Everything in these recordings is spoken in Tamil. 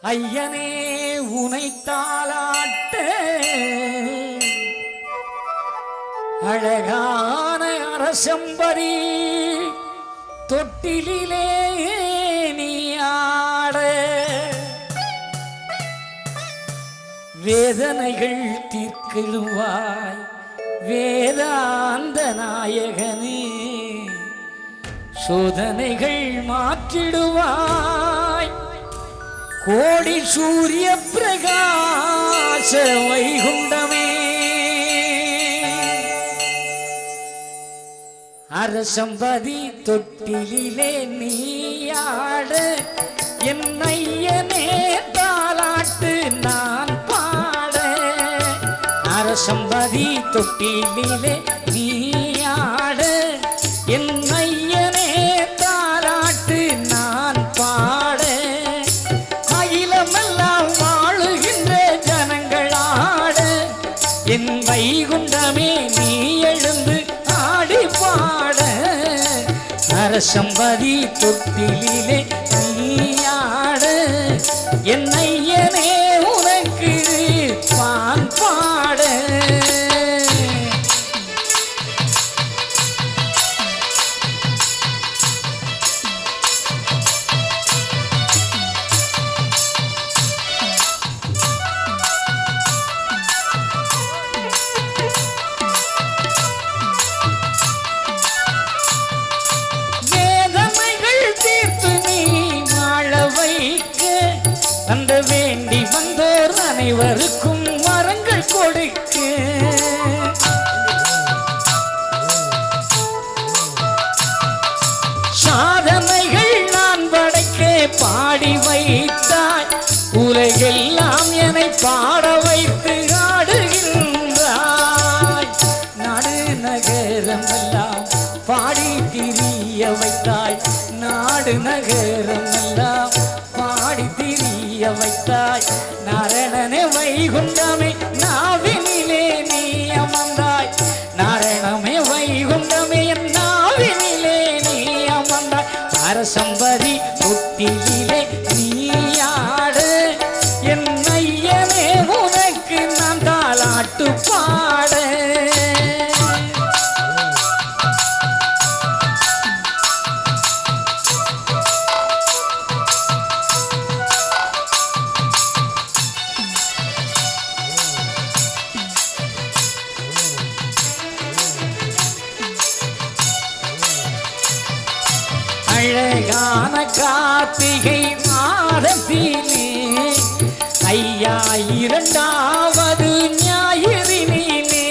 ஐயனே உனை தாளாட்ட அழகான அரசம்பரி தொட்டிலே நீ ஆட வேதனைகள் தீர்க்கிடுவாய் வேதாந்த நாயகனே சோதனைகள் மாற்றிடுவாய் கோடி சூரிய பிரகாச வைகுண்டமே அரசம்பதி தொட்டிலே நீயாட என்னையனே தாலாட்டு நான் பாட அரசம்பதி தொட்டிலே நீயாட என்னையனே தாலாட்டு நான் பாட அகிலமெல்லாம் வாழுகின்ற ஜனங்களாட என் வைகுண்டமே நீ எழுந்து ஆடி பாட அரசம்பதி தொட்டிலே நீயாட என்னையனே உனக்கு பான் பாட அந்த வேண்டி வந்தோர் அனைவருக்கும் வரங்கள் கொடுக்க சாதனைகள் நான் படைக்க பாடி வைத்தாய் உலகெல்லாம் என்னை பாட வைத்து ஆடுகின்றாய் நாடு நகரம் எல்லாம் பாடி திரிய வைத்தாய் நாடு நகரம் எல்லாம் பாடி திரிய வைத்தாய் நாரணனே வைகுண்டமே நாவினிலே நீ அமர்ந்தாய் நாரணமே வைகுண்டமே என் நாவினிலே நீ அமர்ந்தாய் அரசம்பதி தொட்டிலே நீயாட என் ஐயனே உனக்கு நான் தாலாட்டு பாட அழகான கார்த்திகை மாதத்திலே ஐயா இரண்டாவது ஞாயிறினிலே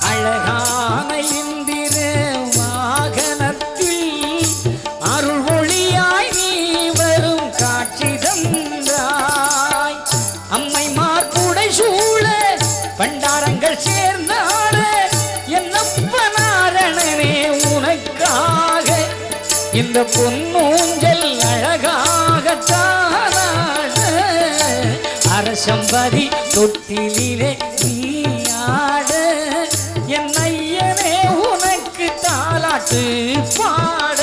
அழகான இந்திர வாகனத்தில் அருள் ஒளியாய் நீ வரும் காட்சி தந்தாய் அம்மை மார்புடை சூழ பண்டாரங்கள் சேர்ந்தாட என்னப்ப நாரணனே உனக்காக இந்த பொன்னூஞ்சல் அழகாக தானாட அரசம்பதி தொட்டிலே நீயாட என் ஐயனே உனக்கு தாலாட்டு பாட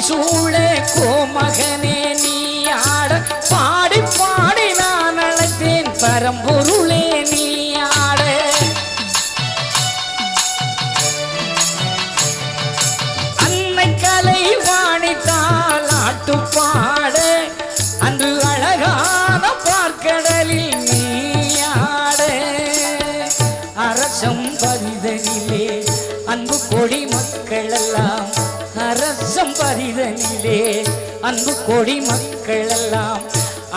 சூழ கோமகனே நீ ஆட பாடி பாடி நான் அழைத்தேன் பரம்பொருளே நீ ஆட அன்னை கலை வாணித்தால் ஆட்டு பாட அன்று அழகான பார்க்கடலில் நீ ஆட அரசம் பதிதனிலே அன்பு கொடி மக்கள் எல்லாம் அரசம் பரிதனிலே அன்பு கொடி மக்கள் எல்லாம்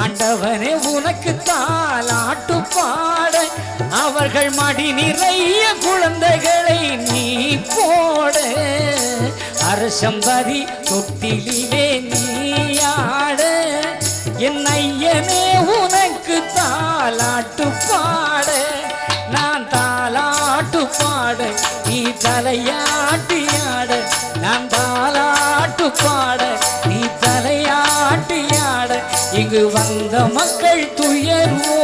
ஆண்டவனே உனக்கு தாலாட்டு பாட அவர்கள் மடி நிறைய குழந்தைகளை நீ போட அரசம்பதி தொட்டிலே நீயாட என் ஐயனே உனக்கு தாலாட்டு பாட பாட நீ தலையாட்டி ஆட நான் தாலாட்டு பாட நீ தலையாட்டி ஆட இங்கு வந்த மக்கள் துயர்வோ